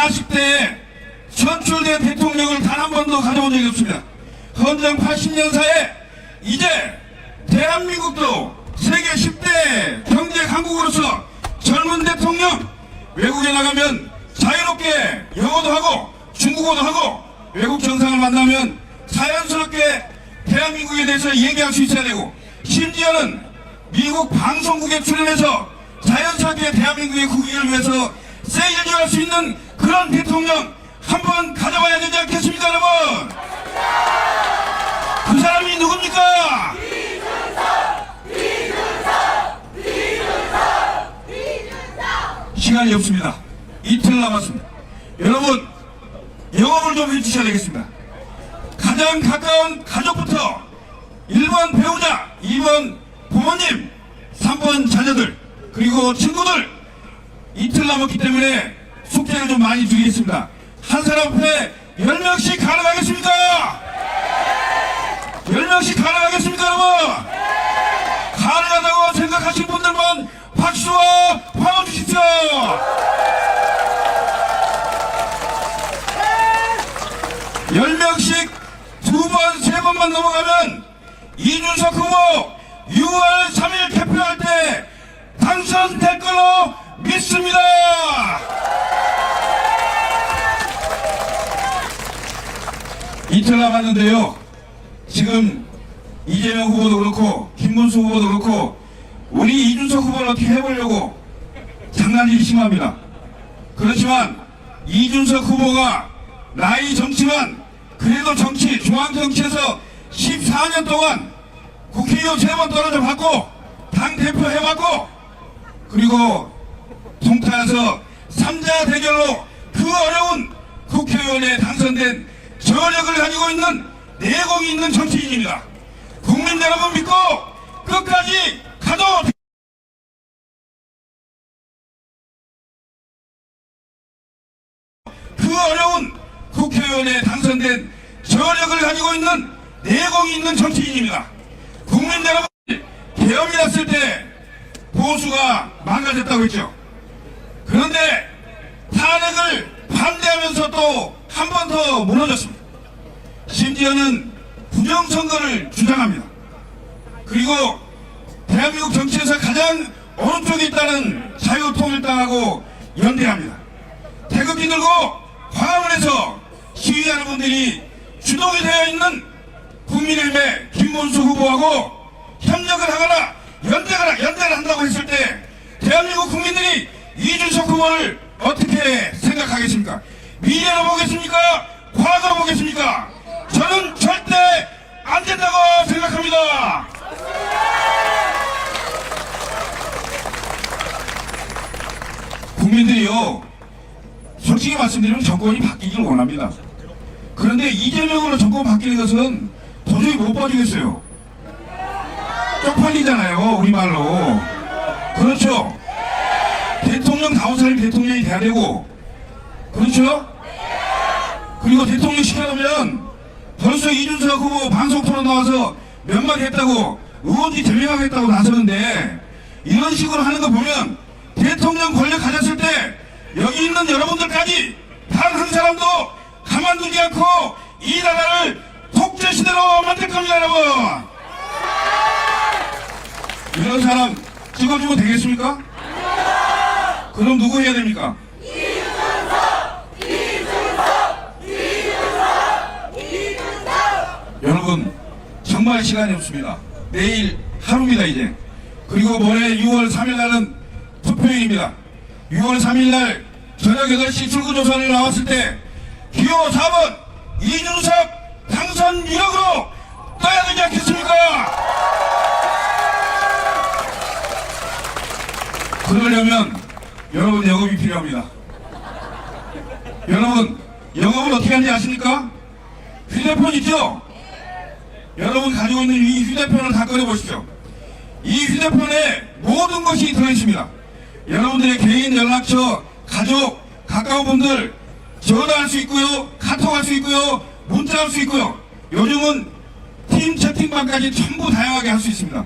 40대에 선출된 대통령을 단 한 번도 가져본 적이 없습니다. 헌정 80년사에 이제 대한민국도 세계 10대 경제 강국으로서 젊은 대통령, 외국에 나가면 자유롭게 영어도 하고 중국어도 하고 외국 정상을 만나면 자연스럽게 대한민국에 대해서 얘기할 수 있어야 되고, 심지어는 미국 방송국에 출연해서 자연스럽게 대한민국의 국익을 위해서 세일즈할 수 있는 그런 대통령 한번 가져와야 되지 않겠습니까, 여러분? 그 사람이 누굽니까? 시간이 없습니다. 이틀 남았습니다. 여러분, 영업을 좀 해주셔야 되겠습니다. 가장 가까운 가족부터 1번 배우자, 2번 부모님, 3번 자녀들, 그리고 친구들, 이틀 남았기 때문에 숙제를 좀 많이 드리겠습니다. 한 사람 앞에 10명씩 가능하겠습니까? 10명씩 가능하겠습니까, 여러분? 가능하다고 생각하신 분들만 박수와 환호 주십시오. 네. 10명씩 2번, 3번만 넘어가면 이준석 후보 6월 3일 개표할 때 당선될 걸로 믿습니다. 이틀 남았는데요. 지금 이재명 후보도 그렇고 김문수 후보도 그렇고 우리 이준석 후보를 어떻게 해보려고 장난이 심합니다. 그렇지만 이준석 후보가 나이 젊지만 그래도 정치, 중앙정치에서 14년 동안 국회의원 3번 떨어져 봤고 당대표 해봤고 그리고 통타에서 3자 대결로 그 어려운 국회의원에 당선된 저력을 가지고 있는 내공이 있는 정치인입니다. 국민 여러분 믿고 끝까지 가도 그 어려운 국회의원에 당선된 저력을 가지고 있는 내공이 있는 정치인입니다. 국민 여러분, 계엄이 났을 때 보수가 망가졌다고 했죠. 그런데 탄핵을 반대하면서 또 한 번 더 무너졌습니다. 심지어는 부정선거를 주장합니다. 그리고 대한민국 정치에서 가장 오른쪽에 있다는 자유통일당하고 연대합니다. 태극기 들고 광화문에서 시위하는 분들이 주동이 되어 있는 국민의힘의 김문수 후보하고 협력을 하거나 연대를 한다고 했을 때 대한민국 국민들이 이준석 후보를 어떻게 생각하겠습니까? 미래로 보겠습니까? 과거로 보겠습니까? 저는 절대 안 된다고 생각합니다. 국민들이요, 솔직히 말씀드리면 정권이 바뀌길 원합니다. 그런데 이재명으로 정권 바뀌는 것은 도저히 못 봐주겠어요. 쪽팔리잖아요, 우리말로. 그렇죠? 대통령 다운 사람이 대통령이 돼야 되고, 그렇죠? 그리고 대통령 시켜놓으면 벌써 이준석 후보 방송 토론 나와서 몇 마디 했다고 의원직 제명하겠다고 나서는데, 이런 식으로 하는 거 보면 대통령 권력 가졌을 때 여기 있는 여러분들까지 단 한 사람도 가만두지 않고 이 나라를 독재시대로 만들 겁니다, 여러분. 이런 사람 찍어주면 되겠습니까? 그럼 누구 해야 됩니까? 여러분, 정말 시간이 없습니다. 내일 하루입니다, 이제. 그리고 모레 6월 3일 날은 투표일입니다. 6월 3일 날 저녁 8시 출구조선을 나왔을 때 기호 4번 이준석 당선 1억으로 떠야 되지 않겠습니까? 그러려면 여러분 영업이 필요합니다. 여러분 영업을 어떻게 하는지 아십니까? 휴대폰 있죠? 여러분 가지고 있는 이 휴대폰을 다 꺼내보십시오. 이 휴대폰에 모든 것이 들어있습니다. 여러분들의 개인 연락처, 가족, 가까운 분들 전화할 수 있고요, 카톡할 수 있고요, 문자할 수 있고요. 요즘은 팀 채팅방까지 전부 다양하게 할 수 있습니다.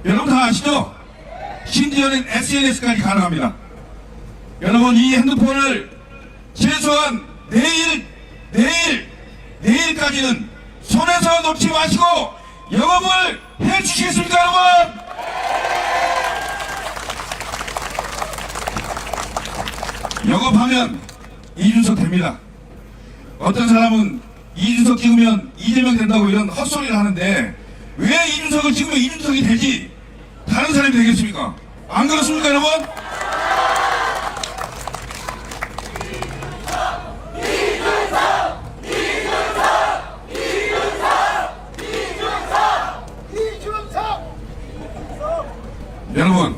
여러분 다 아시죠? 심지어는 SNS까지 가능합니다. 여러분 이 핸드폰을 최소한 내일까지는 손에서 놓지 마시고 영업을 해주시겠습니까, 여러분? 영업하면 이준석 됩니다. 어떤 사람은 이준석 찍으면 이재명 된다고 이런 헛소리를 하는데 왜 이준석을 찍으면 이준석이 되지 다른 사람이 되겠습니까? 안 그렇습니까, 여러분? 여러분,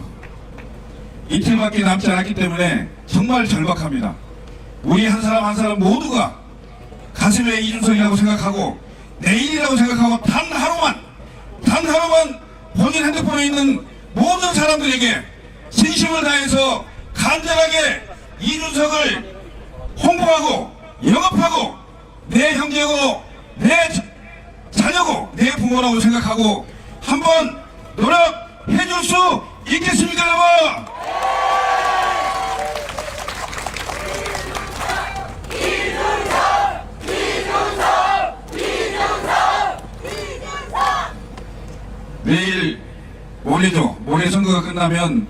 이틀밖에 남지 않았기 때문에 정말 절박합니다. 우리 한 사람 한 사람 모두가 가슴에 이준석이라고 생각하고 내일이라고 생각하고 단 하루만 본인 핸드폰에 있는 모든 사람들에게 진심을 다해서 간절하게 이준석을 홍보하고 영업하고 내 형제고 내 자녀고 내 부모라고 생각하고 한번 노력해줄 수 있겠습니까, 여러분? 내일 모레죠. 모레 선거가 끝나면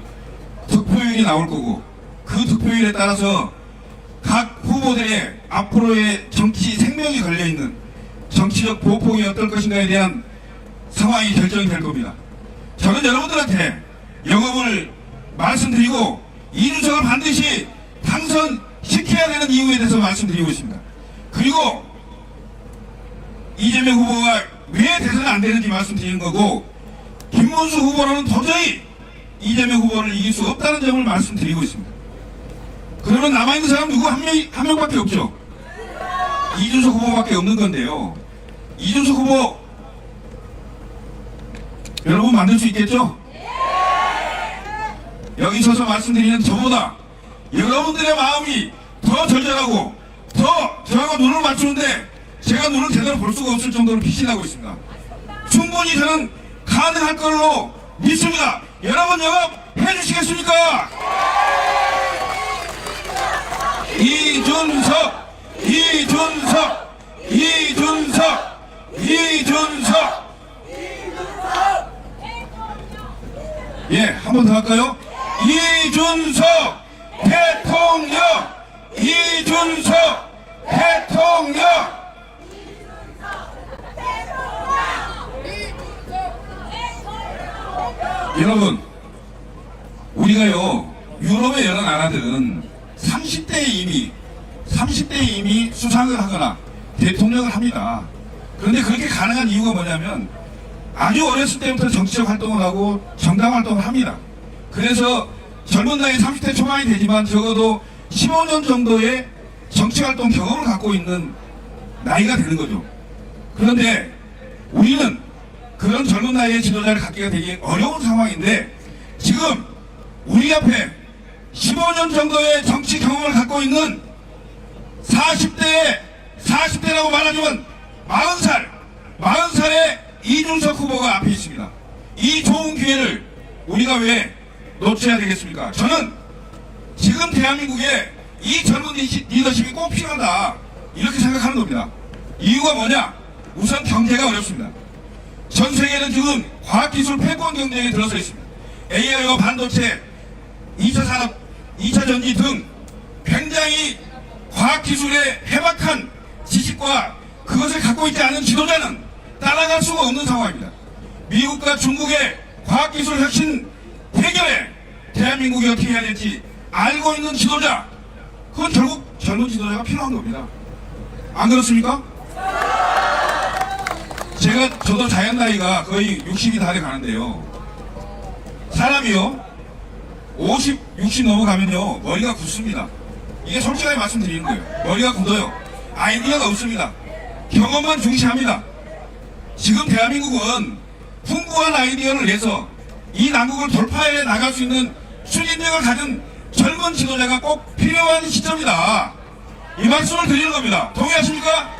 득표율이 나올 거고 그 득표율에 따라서 각 후보들의 앞으로의 정치 생명이 걸려있는 정치적 보폭이 어떨 것인가에 대한 상황이 결정이 될 겁니다. 저는 여러분들한테 영업을 말씀드리고 이준석을 반드시 당선시켜야 되는 이유에 대해서 말씀드리고 있습니다. 그리고 이재명 후보가 왜 대선 안 되는지 말씀드리는 거고 김문수 후보로는 도저히 이재명 후보를 이길 수 없다는 점을 말씀드리고 있습니다. 그러면 남아있는 사람 누구 한 명밖에 없죠. 이준석 후보밖에 없는 건데요. 이준석 후보 여러분 만들 수 있겠죠? 여기 서서 말씀드리는 저보다 여러분들의 마음이 더 절절하고 더 저하고 눈을 맞추는데 제가 눈을 제대로 볼 수가 없을 정도로 빛이 나고 있습니다. 충분히 저는 가능할 걸로 믿습니다. 여러분 영업해 주시겠습니까? 이준석 예, 한 번 더 할까요? 이준석 대통령 여러분, 우리가요 유럽의 여러 나라들은 30대에 이미 수상을 하거나 대통령을 합니다. 그런데 그렇게 가능한 이유가 뭐냐면 아주 어렸을 때부터 정치적 활동을 하고 정당 활동을 합니다. 그래서 젊은 나이 30대 초반이 되지만 적어도 15년 정도의 정치활동 경험을 갖고 있는 나이가 되는 거죠. 그런데 우리는 그런 젊은 나이의 지도자를 갖기가 되게 어려운 상황인데 지금 우리 앞에 15년 정도의 정치 경험을 갖고 있는 40대라고 말하지만 40살의 이준석 후보가 앞에 있습니다. 이 좋은 기회를 우리가 왜 놓쳐야 되겠습니까? 저는 지금 대한민국에 이 젊은 리더십이 꼭 필요하다 이렇게 생각하는 겁니다. 이유가 뭐냐? 우선 경제가 어렵습니다. 전 세계는 지금 과학기술 패권 경쟁에 들어서 있습니다. AI와 반도체, 2차 산업, 2차 전지 등 굉장히 과학기술에 해박한 지식과 그것을 갖고 있지 않은 지도자는 따라갈 수가 없는 상황입니다. 미국과 중국의 과학기술 혁신 대결에 대한민국이 어떻게 해야 될지 알고 있는 지도자, 그건 결국 젊은 지도자가 필요한 겁니다. 안 그렇습니까? 저도 자연 나이가 거의 60이 다 돼 가는데요. 사람이요 50, 60 넘어가면요 머리가 굳습니다. 이게 솔직하게 말씀드리는 거예요. 머리가 굳어요. 아이디어가 없습니다. 경험만 중시합니다. 지금 대한민국은 풍부한 아이디어를 내서 이 난국을 돌파해 나갈 수 있는 추진력을 가진 젊은 지도자가 꼭 필요한 시점이다. 이 말씀을 드리는 겁니다. 동의하십니까?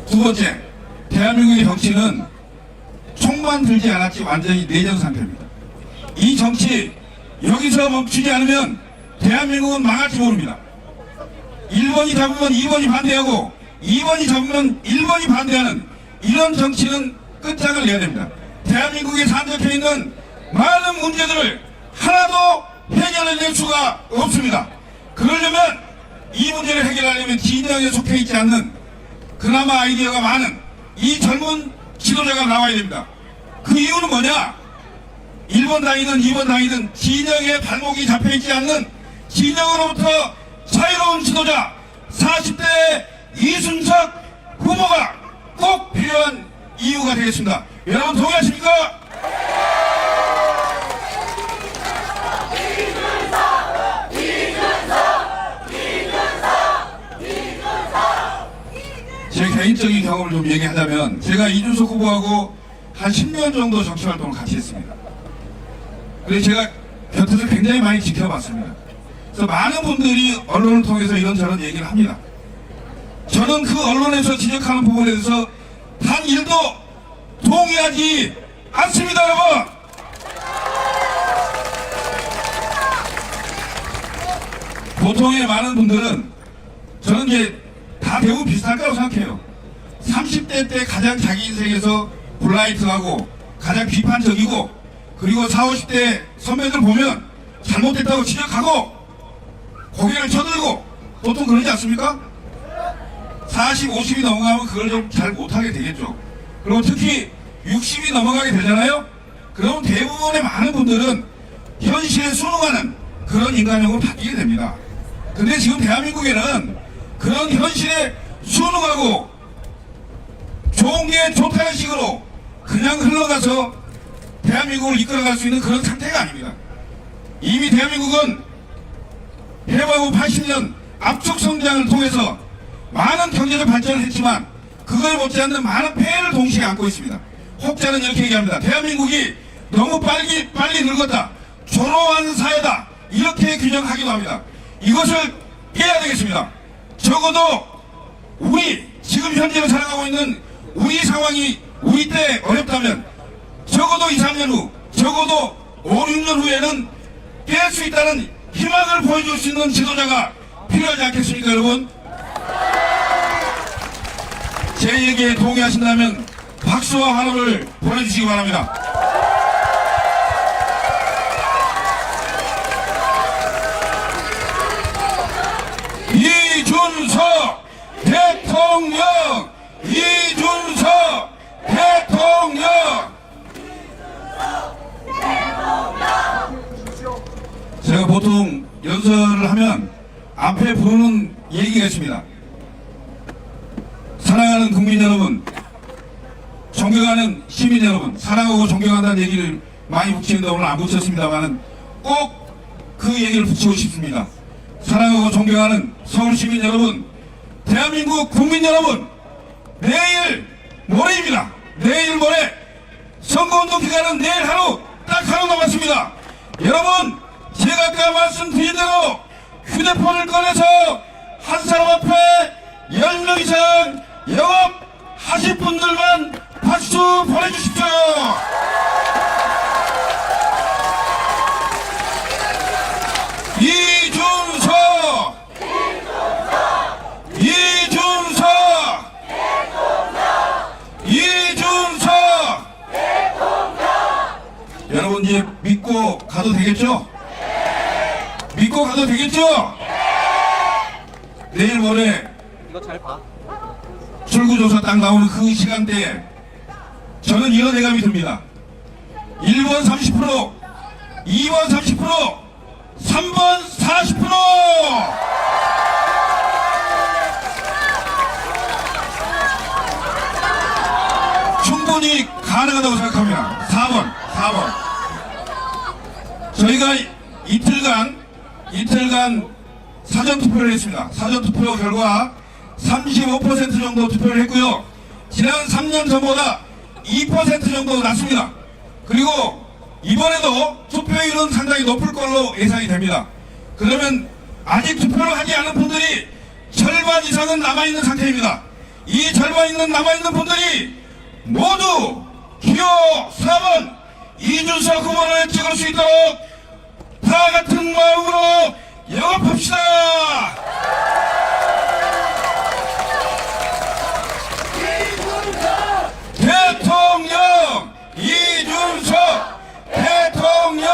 두 번째, 대한민국의 정치는 총만 들지 않았지 완전히 내전 상태입니다. 이 정치 여기서 멈추지 않으면 대한민국은 망할지 모릅니다. 1번이 잡으면 2번이 반대하고 2번이 잡으면 1번이 반대하는 이런 정치는 끝장을 내야 됩니다. 대한민국에 산적해 있는 많은 문제들을 하나도 해결해낼 수가 없습니다. 그러려면 이 문제를 해결하려면 진영에 속해 있지 않는 그나마 아이디어가 많은 이 젊은 지도자가 나와야 됩니다. 그 이유는 뭐냐? 1번 당이든 2번 당이든 진영에 발목이 잡혀있지 않는 진영으로부터 자유로운 지도자 40대 이순석 후보가 꼭 필요한 이유가 되겠습니다. 여러분 동의하십니까? 제 개인적인 경험을 좀 얘기하자면 제가 이준석 후보하고 한 10년 정도 정치활동을 같이 했습니다. 그래서 제가 곁에서 굉장히 많이 지켜봤습니다. 그래서 많은 분들이 언론을 통해서 이런저런 얘기를 합니다. 저는 그 언론에서 지적하는 부분에 대해서 단 1도 동의하지 않습니다, 여러분! 보통의 많은 분들은 저는 이제 다 대부분 비슷할 거라고 생각해요. 30대 때 가장 자기 인생에서 블라이트하고 가장 비판적이고 그리고 40, 50대 선배들 보면 잘못됐다고 지적하고 고개를 쳐들고 보통 그러지 않습니까? 40, 50이 넘어가면 그걸 좀 잘 못하게 되겠죠. 그리고 특히 60이 넘어가게 되잖아요. 그럼 대부분의 많은 분들은 현실에 순응하는 그런 인간형으로 바뀌게 됩니다. 근데 지금 대한민국에는 그런 현실에 순응하고 좋은 게 좋다는 식으로 그냥 흘러가서 대한민국을 이끌어갈 수 있는 그런 상태가 아닙니다. 이미 대한민국은 해방 후 80년 압축 성장을 통해서 많은 경제적 발전을 했지만 그걸 못지않는 많은 폐해를 동시에 안고 있습니다. 혹자는 이렇게 얘기합니다. 대한민국이 너무 빨리 늙었다. 조로한 사회다. 이렇게 규정하기도 합니다. 이것을 깨야 되겠습니다. 적어도 우리 지금 현재로 살아가고 있는 우리 상황이 우리 때 어렵다면 적어도 2, 3년 후 적어도 5, 6년 후에는 깰 수 있다는 희망을 보여줄 수 있는 지도자가 필요하지 않겠습니까, 여러분? 제 얘기에 동의하신다면 박수와 환호를 보내주시기 바랍니다. 이준석 대통령! 이준석 대통령! 제가 보통 연설을 하면 앞에 부르는 얘기가 있습니다. 사랑하는 국민 여러분, 존경하는 시민 여러분, 사랑하고 존경한다는 얘기를 많이 붙이는데 오늘 안 붙였습니다만 꼭 그 얘기를 붙이고 싶습니다. 사랑하고 존경하는 서울 시민 여러분, 대한민국 국민 여러분, 내일 모레입니다. 내일 모레 선거운동 기간은 내일 하루 딱 하루 남았습니다. 여러분, 제가 아까 말씀드린 대로 휴대폰을 꺼내서 한 사람 앞에 10명 이상 영업하실 분들만 박수 보내주십시오. 이준석! 이준석! 이준석! 여러분 이제 믿고 가도 되겠죠? 믿고 가도 되겠죠? 내일 모레 이거 잘 봐. 출구조사 딱 나오는 그 시간대에 저는 이런 예감이 듭니다. 1번 30%, 2번 30%, 3번 40%! 충분히 가능하다고 생각합니다. 4번. 저희가 이틀간 사전투표를 했습니다. 사전투표 결과 35% 정도 투표를 했고요. 지난 3년 전보다 2% 정도 낮습니다. 그리고 이번에도 투표율은 상당히 높을 걸로 예상이 됩니다. 그러면 아직 투표를 하지 않은 분들이 절반 이상은 남아있는 상태입니다. 이 절반 남아있는 분들이 모두 기호 4번 이준석 후보를 찍을 수 있도록 다 같은 마음으로 영업합시다. 대통령 이준석 대통령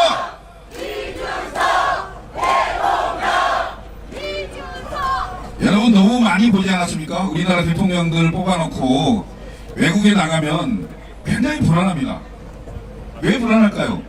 여러분 너무 많이 보지 않았습니까? 우리나라 대통령들 뽑아놓고 외국에 나가면 굉장히 불안합니다. 왜 불안할까요?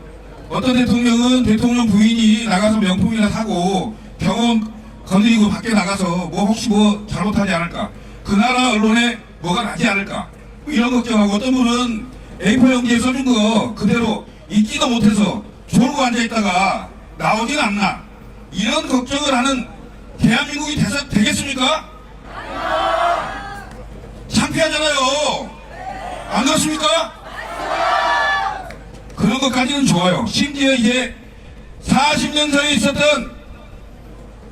어떤 대통령은 대통령 부인이 나가서 명품이나 사고 병원 건드리고 밖에 나가서 뭐 혹시 뭐 잘못하지 않을까, 그 나라 언론에 뭐가 나지 않을까, 뭐 이런 걱정하고, 어떤 분은 A4 용지에 써준 거 그대로 읽지도 못해서 졸고 앉아있다가 나오진 않나, 이런 걱정을 하는 대한민국이 되겠습니까? 창피하잖아요. 안 그렇습니까? 그런 것까지는 좋아요. 심지어 이제 40년 전에 있었던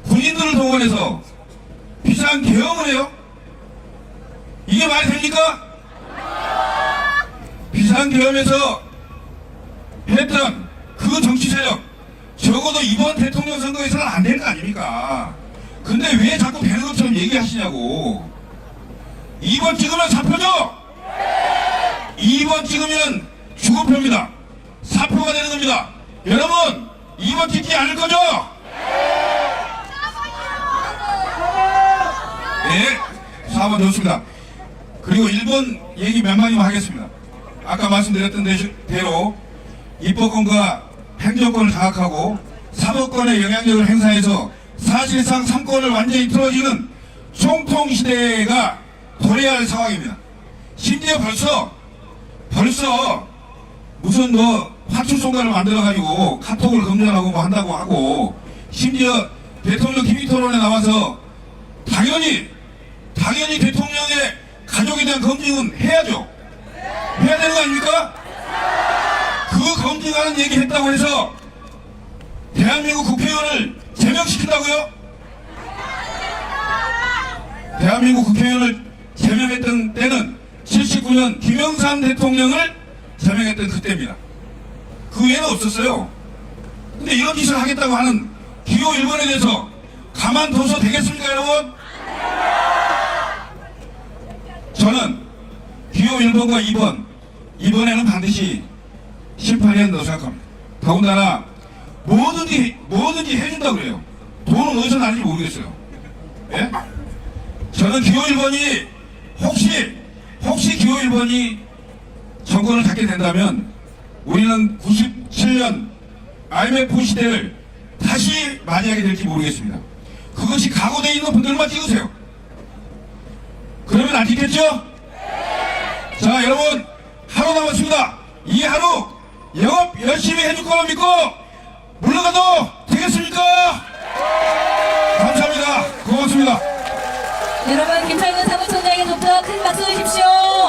군인들을 동원해서 비상계엄을 해요? 이게 말이 됩니까? 비상계엄에서 했던 그 정치 세력, 적어도 이번 대통령 선거에서는 안 될 거 아닙니까? 근데 왜 자꾸 되는 것처럼 얘기하시냐고. 2번 찍으면 사표죠? 2번 찍으면 죽음표입니다. 사표가 되는 겁니다. 여러분 2번 찍지 않을 거죠? 네, 4번 좋습니다. 그리고 1번 얘기 몇 마디만 하겠습니다. 아까 말씀드렸던 대로 입법권과 행정권을 장악하고 사법권의 영향력을 행사해서 사실상 3권을 완전히 틀어지는 총통시대가 도래할 상황입니다. 심지어 벌써 무슨 뭐 화출송가를 만들어가지고 카톡을 검열하고 뭐 한다고 하고, 심지어 대통령 TV 토론에 나와서 당연히 대통령의 가족에 대한 검증은 해야죠. 해야 되는 거 아닙니까? 그 검증하는 얘기 했다고 해서 대한민국 국회의원을 제명시킨다고요? 대한민국 국회의원을 제명했던 때는 79년 김영삼 대통령을 제명했던 그때입니다. 그 외에는 없었어요. 근데 이런 짓을 하겠다고 하는 기호 1번에 대해서 가만둬서 되겠습니까, 여러분? 저는 기호 1번과 2번, 이번에는 반드시 심판해야 한다고 생각합니다. 더군다나 뭐든지 해준다고 그래요. 돈은 어디서 나는지 모르겠어요. 예? 저는 기호 1번이 혹시 기호 1번이 정권을 잡게 된다면 우리는 97년 IMF 시대를 다시 맞이하게 될지 모르겠습니다. 그것이 각오되어 있는 분들만 찍으세요. 그러면 안 찍겠죠? 자, 여러분 하루 남았습니다. 이 하루 영업 열심히 해줄 거로 믿고 물러가도